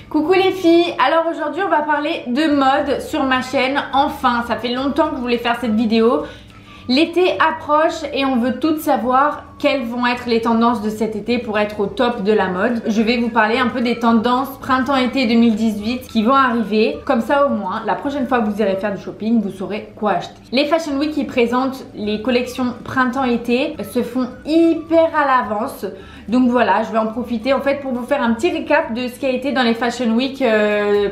Coucou les filles, alors aujourd'hui on va parler de mode sur ma chaîne. Enfin, ça fait longtemps que je voulais faire cette vidéo. L'été approche et on veut toutes savoir quelles vont être les tendances de cet été pour être au top de la mode. Je vais vous parler un peu des tendances printemps-été 2018 qui vont arriver. Comme ça au moins, la prochaine fois que vous irez faire du shopping, vous saurez quoi acheter. Les Fashion Week qui présentent les collections printemps-été se font hyper à l'avance. Donc voilà, je vais en profiter en fait pour vous faire un petit récap de ce qui a été dans les Fashion Week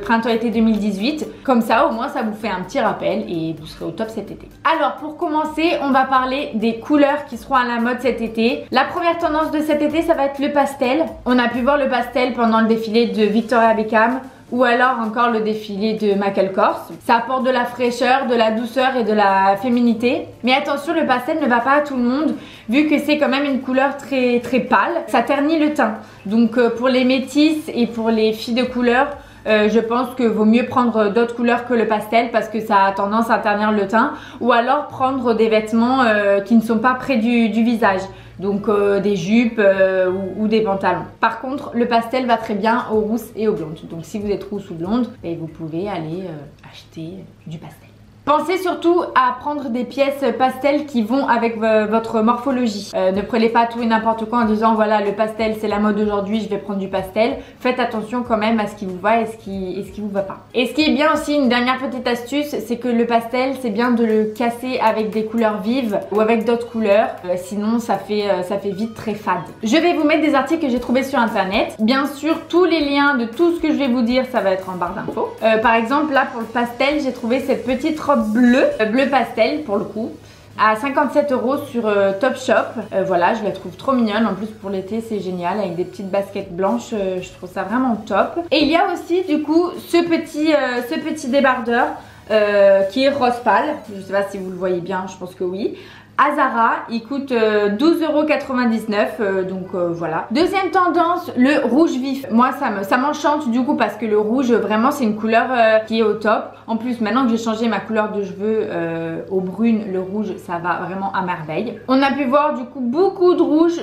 printemps-été 2018. Comme ça au moins ça vous fait un petit rappel et vous serez au top cet été. Alors pour commencer, on va parler des couleurs qui seront à la mode cet été. La première tendance de cet été, ça va être le pastel. On a pu voir le pastel pendant le défilé de Victoria Beckham ou alors encore le défilé de Michael Kors. Ça apporte de la fraîcheur, de la douceur et de la féminité. Mais attention, le pastel ne va pas à tout le monde vu que c'est quand même une couleur très pâle. Ça ternit le teint. Donc pour les métisses et pour les filles de couleur, je pense que vaut mieux prendre d'autres couleurs que le pastel parce que ça a tendance à ternir le teint, ou alors prendre des vêtements qui ne sont pas près du visage, donc des jupes ou des pantalons. Par contre, le pastel va très bien aux rousses et aux blondes, donc si vous êtes rousse ou blonde, vous pouvez aller acheter du pastel. Pensez surtout à prendre des pièces pastel qui vont avec votre morphologie. Ne prenez pas tout et n'importe quoi en disant voilà, le pastel c'est la mode aujourd'hui, je vais prendre du pastel. Faites attention quand même à ce qui vous va et ce qui vous va pas. Et ce qui est bien aussi, une dernière petite astuce, c'est que le pastel, c'est bien de le casser avec des couleurs vives ou avec d'autres couleurs. Sinon ça fait vite très fade. Je vais vous mettre des articles que j'ai trouvés sur internet. Bien sûr, tous les liens de tout ce que je vais vous dire, ça va être en barre d'infos. Par exemple, là pour le pastel, j'ai trouvé cette petite robe bleu pastel pour le coup, à 57 € sur Topshop. Voilà, je la trouve trop mignonne. En plus pour l'été c'est génial avec des petites baskets blanches. Je trouve ça vraiment top. Et il y a aussi du coup ce petit débardeur qui est rose pâle. Je sais pas si vous le voyez bien, je pense que oui. À Zara, il coûte 12,99 €, donc voilà. Deuxième tendance, le rouge vif. Moi ça m'enchante du coup parce que le rouge vraiment c'est une couleur qui est au top. En plus maintenant que j'ai changé ma couleur de cheveux au brune, le rouge ça va vraiment à merveille. On a pu voir du coup beaucoup de rouge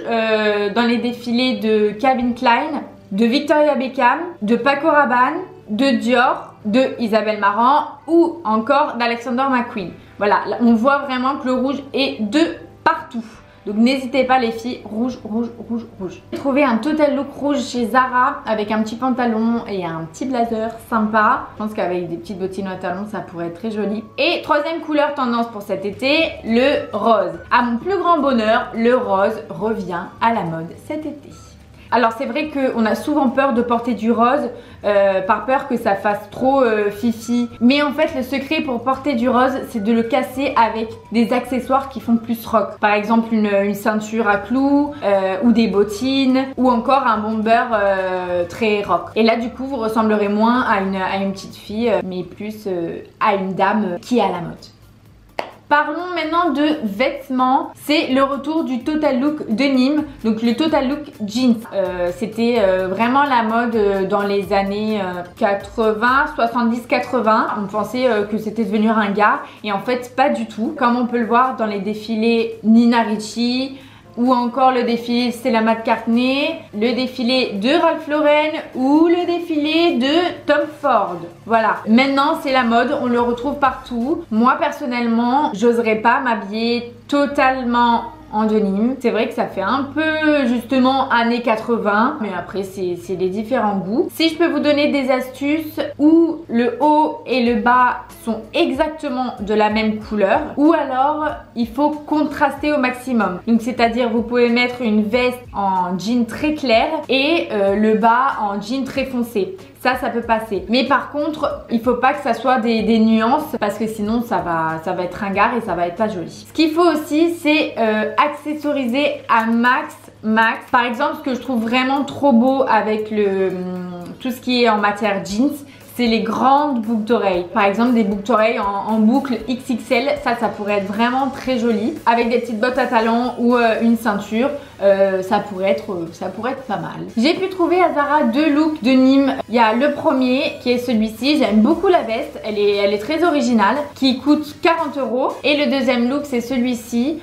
dans les défilés de Calvin Klein, de Victoria Beckham, de Paco Rabanne, de Dior, de Isabelle Marant ou encore d'Alexander McQueen. Voilà, là, on voit vraiment que le rouge est de partout. Donc n'hésitez pas les filles, rouge, rouge, rouge, rouge. J'ai trouvé un total look rouge chez Zara avec un petit pantalon et un petit blazer sympa. Je pense qu'avec des petites bottines à talons, ça pourrait être très joli. Et troisième couleur tendance pour cet été, le rose. À mon plus grand bonheur, le rose revient à la mode cet été. Alors c'est vrai qu'on a souvent peur de porter du rose par peur que ça fasse trop fifi. Mais en fait le secret pour porter du rose c'est de le casser avec des accessoires qui font plus rock. Par exemple une ceinture à clous ou des bottines ou encore un bomber très rock. Et là du coup vous ressemblerez moins à une petite fille mais plus à une dame qui est à la mode. Parlons maintenant de vêtements. C'est le retour du Total Look denim, donc le Total Look jeans. C'était vraiment la mode dans les années 80, 70, 80. On pensait que c'était devenu ringard et en fait pas du tout. Comme on peut le voir dans les défilés Nina Ricci, ou encore le défilé Stella McCartney, le défilé de Ralph Lauren ou le défilé de Tom Ford. Voilà, maintenant c'est la mode, on le retrouve partout. Moi personnellement, j'oserais pas m'habiller totalement en denim. C'est vrai que ça fait un peu justement années 80, mais après c'est les différents goûts. Si je peux vous donner des astuces où le haut et le bas sont exactement de la même couleur, ou alors il faut contraster au maximum. Donc c'est-à-dire vous pouvez mettre une veste en jean très clair et le bas en jean très foncé. Ça peut passer. Mais par contre, il faut pas que ça soit des nuances parce que sinon ça va être ringard et ça va être pas joli. Ce qu'il faut aussi, c'est accessoriser à max. Par exemple, ce que je trouve vraiment trop beau avec tout ce qui est en matière jeans, c'est les grandes boucles d'oreilles. Par exemple des boucles d'oreilles en boucle XXL, ça pourrait être vraiment très joli. Avec des petites bottes à talons ou une ceinture. ça pourrait être pas mal. J'ai pu trouver à Zara 2 looks de Nîmes. Il y a le premier qui est celui-ci, j'aime beaucoup la veste, elle est très originale, qui coûte 40 €. Et le deuxième look c'est celui-ci,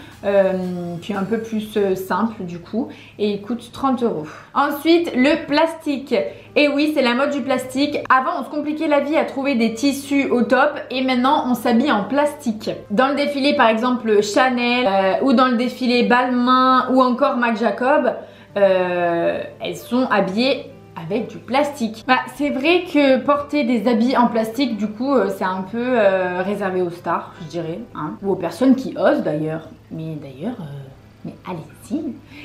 qui est un peu plus simple du coup, et il coûte 30 €. Ensuite le plastique. Et oui, c'est la mode du plastique. Avant on se compliquait la vie à trouver des tissus au top, et maintenant on s'habille en plastique. Dans le défilé par exemple Chanel, ou dans le défilé Balmain, ou encore Marc Jacob, elles sont habillées avec du plastique. Bah, c'est vrai que porter des habits en plastique, du coup, c'est un peu réservé aux stars, je dirais, hein, ou aux personnes qui osent d'ailleurs. Mais d'ailleurs, mais allez-y.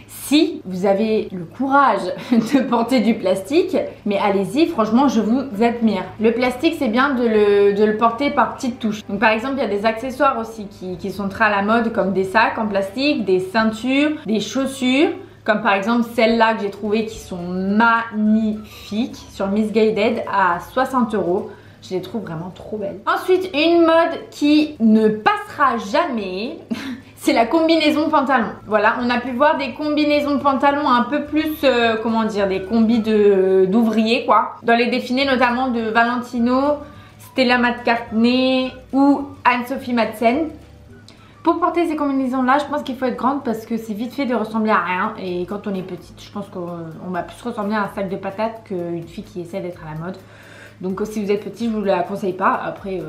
Si vous avez le courage de porter du plastique, mais allez-y, franchement, je vous admire. Le plastique, c'est bien de le porter par petites touches. Donc par exemple, il y a des accessoires aussi qui sont très à la mode, comme des sacs en plastique, des ceintures, des chaussures. Comme par exemple celles-là que j'ai trouvées qui sont magnifiques sur Missguided à 60 €. Je les trouve vraiment trop belles. Ensuite, une mode qui ne passera jamais, c'est la combinaison pantalon. Voilà, on a pu voir des combinaisons de pantalons un peu plus, comment dire, des combis d'ouvriers quoi. Dans les défilés notamment de Valentino, Stella McCartney ou Anne-Sophie Madsen. Pour porter ces combinaisons là, je pense qu'il faut être grande parce que c'est vite fait de ressembler à rien. Et quand on est petite, je pense qu'on va plus ressembler à un sac de patates qu'une fille qui essaie d'être à la mode. Donc si vous êtes petit, je vous la conseille pas. Après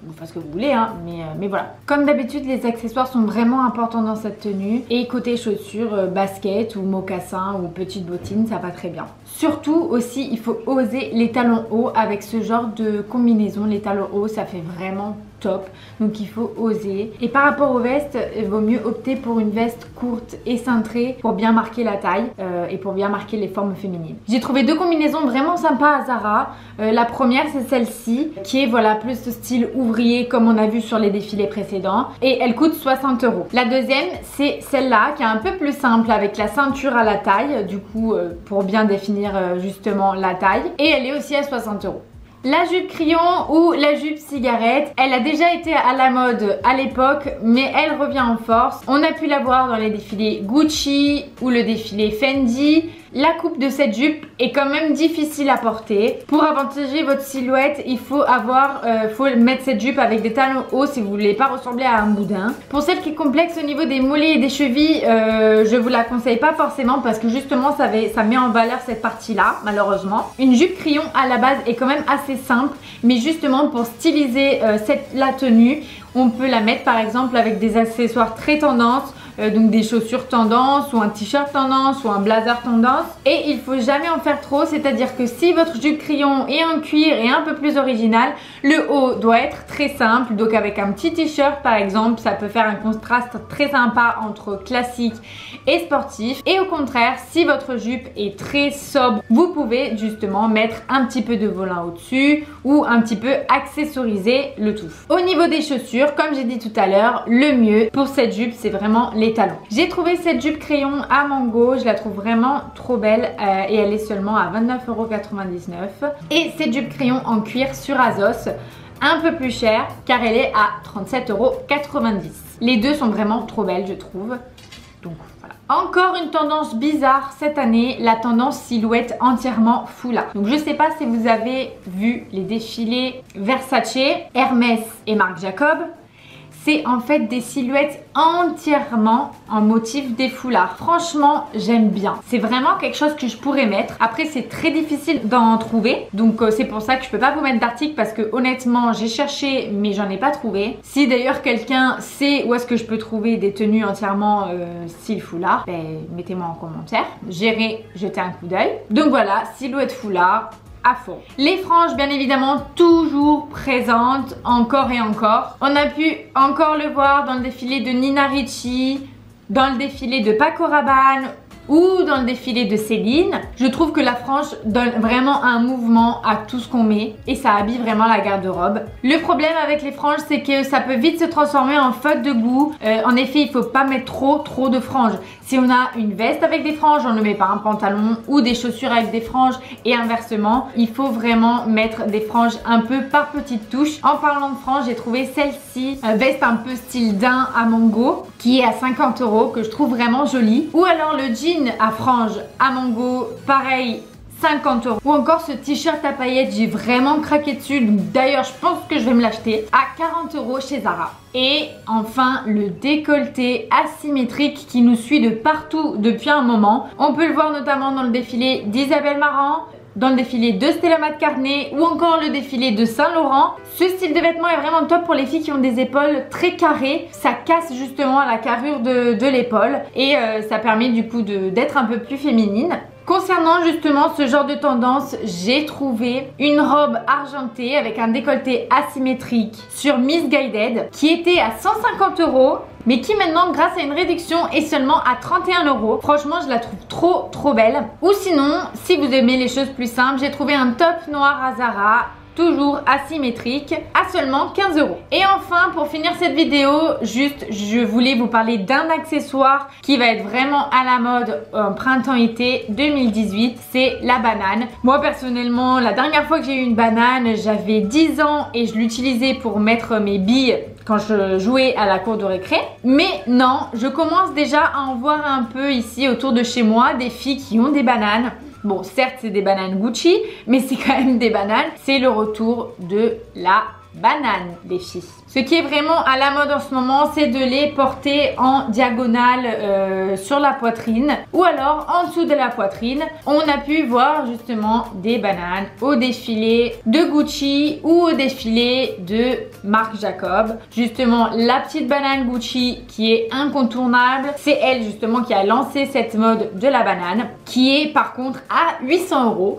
vous faites ce que vous voulez, hein, mais voilà. Comme d'habitude, les accessoires sont vraiment importants dans cette tenue. Et côté chaussures, basket ou mocassin ou petites bottines, ça va très bien. Surtout aussi, il faut oser les talons hauts avec ce genre de combinaison. Les talons hauts, ça fait vraiment top, donc il faut oser. Et par rapport aux vestes, il vaut mieux opter pour une veste courte et cintrée pour bien marquer la taille et pour bien marquer les formes féminines. J'ai trouvé 2 combinaisons vraiment sympas à Zara. La première c'est celle-ci qui est voilà plus de style ouvrier comme on a vu sur les défilés précédents, et elle coûte 60 €. La deuxième c'est celle-là qui est un peu plus simple avec la ceinture à la taille, du coup pour bien définir justement la taille, et elle est aussi à 60 €. La jupe crayon ou la jupe cigarette, elle a déjà été à la mode à l'époque, mais elle revient en force. On a pu la voir dans les défilés Gucci ou le défilé Fendi. La coupe de cette jupe est quand même difficile à porter. Pour avantager votre silhouette, il faut mettre cette jupe avec des talons hauts si vous voulez pas ressembler à un boudin. Pour celle qui est complexe au niveau des mollets et des chevilles, je vous la conseille pas forcément parce que justement ça met en valeur cette partie là, malheureusement. Une jupe crayon à la base est quand même assez simple, mais justement pour styliser la tenue, on peut la mettre par exemple avec des accessoires très tendance, donc des chaussures tendance ou un t-shirt tendance ou un blazer tendance, et il faut jamais en faire trop, c'est-à-dire que si votre jupe crayon est en cuir et un peu plus original, le haut doit être très simple, donc avec un petit t-shirt par exemple, ça peut faire un contraste très sympa entre classique et sportif. Et au contraire, si votre jupe est très sobre, vous pouvez justement mettre un petit peu de volin au-dessus ou un petit peu accessoriser le tout. Au niveau des chaussures, comme j'ai dit tout à l'heure, le mieux pour cette jupe c'est vraiment les talons. J'ai trouvé cette jupe crayon à mango, je la trouve vraiment trop belle et elle est seulement à 29,99 €. Et cette jupe crayon en cuir sur Azos, un peu plus chère car elle est à 37,90 €. Les deux sont vraiment trop belles je trouve. Donc voilà. Encore une tendance bizarre cette année, la tendance silhouette entièrement foulard. Donc je sais pas si vous avez vu les défilés Versace, Hermès et Marc Jacob. C'est en fait des silhouettes entièrement en motif des foulards. Franchement, j'aime bien. C'est vraiment quelque chose que je pourrais mettre. Après, c'est très difficile d'en trouver. Donc, c'est pour ça que je peux pas vous mettre d'article parce que honnêtement, j'ai cherché mais j'en ai pas trouvé. Si d'ailleurs quelqu'un sait où est-ce que je peux trouver des tenues entièrement style foulard, ben, mettez-moi en commentaire. J'irai jeter un coup d'œil. Donc voilà, silhouette foulard à fond. Les franges bien évidemment toujours présentes encore et encore. On a pu encore le voir dans le défilé de Nina Ricci, dans le défilé de Paco Rabanne ou dans le défilé de Céline. Je trouve que la frange donne vraiment un mouvement à tout ce qu'on met et ça habille vraiment la garde-robe. Le problème avec les franges, c'est que ça peut vite se transformer en faute de goût. En effet, il faut pas mettre trop de franges. Si on a une veste avec des franges, on ne met pas un pantalon, ou des chaussures avec des franges et inversement. Il faut vraiment mettre des franges un peu par petites touches. En parlant de franges, j'ai trouvé celle-ci, veste un peu style daim à mango, qui est à 50 € que je trouve vraiment jolie. Ou alors le jean à franges à mango, pareil, 50 €. Ou encore ce t-shirt à paillettes, j'ai vraiment craqué dessus. D'ailleurs, je pense que je vais me l'acheter à 40 € chez Zara. Et enfin, le décolleté asymétrique qui nous suit de partout depuis un moment. On peut le voir notamment dans le défilé d'Isabelle Marant, dans le défilé de Stella McCartney ou encore le défilé de Saint Laurent. Ce style de vêtement est vraiment top pour les filles qui ont des épaules très carrées. Ça casse justement à la carrure de l'épaule et ça permet du coup d'être un peu plus féminine. Concernant justement ce genre de tendance, j'ai trouvé une robe argentée avec un décolleté asymétrique sur Missguided qui était à 150 € mais qui maintenant grâce à une réduction est seulement à 31 €. Franchement, je la trouve trop belle. Ou sinon, si vous aimez les choses plus simples, j'ai trouvé un top noir à Zara, toujours asymétrique, à seulement 15 €. Et enfin, pour finir cette vidéo, juste je voulais vous parler d'un accessoire qui va être vraiment à la mode en printemps-été 2018, c'est la banane. Moi personnellement, la dernière fois que j'ai eu une banane, j'avais 10 ans et je l'utilisais pour mettre mes billes quand je jouais à la cour de récré. Mais non, je commence déjà à en voir un peu ici autour de chez moi des filles qui ont des bananes. Bon, certes, c'est des bananes Gucci, mais c'est quand même des bananes. C'est le retour de la banane, les filles. Ce qui est vraiment à la mode en ce moment, c'est de les porter en diagonale sur la poitrine ou alors en dessous de la poitrine. On a pu voir justement des bananes au défilé de Gucci ou au défilé de Marc Jacob. Justement, la petite banane Gucci qui est incontournable, c'est elle justement qui a lancé cette mode de la banane, qui est par contre à 800 €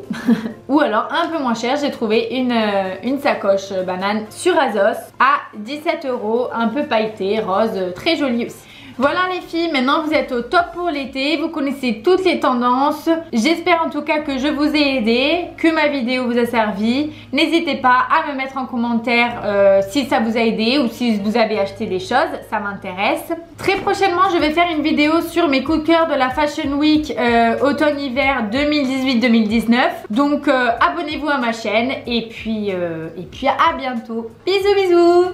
ou alors un peu moins cher. J'ai trouvé une sacoche banane sur Azos à 17 €, un peu pailletée, rose, très jolie aussi. Voilà les filles, maintenant vous êtes au top pour l'été, vous connaissez toutes les tendances. J'espère en tout cas que je vous ai aidé, que ma vidéo vous a servi. N'hésitez pas à me mettre en commentaire si ça vous a aidé ou si vous avez acheté des choses, ça m'intéresse. Très prochainement, je vais faire une vidéo sur mes coups de cœur de la Fashion Week automne-hiver 2018-2019. Donc abonnez-vous à ma chaîne et puis à bientôt. Bisous bisous.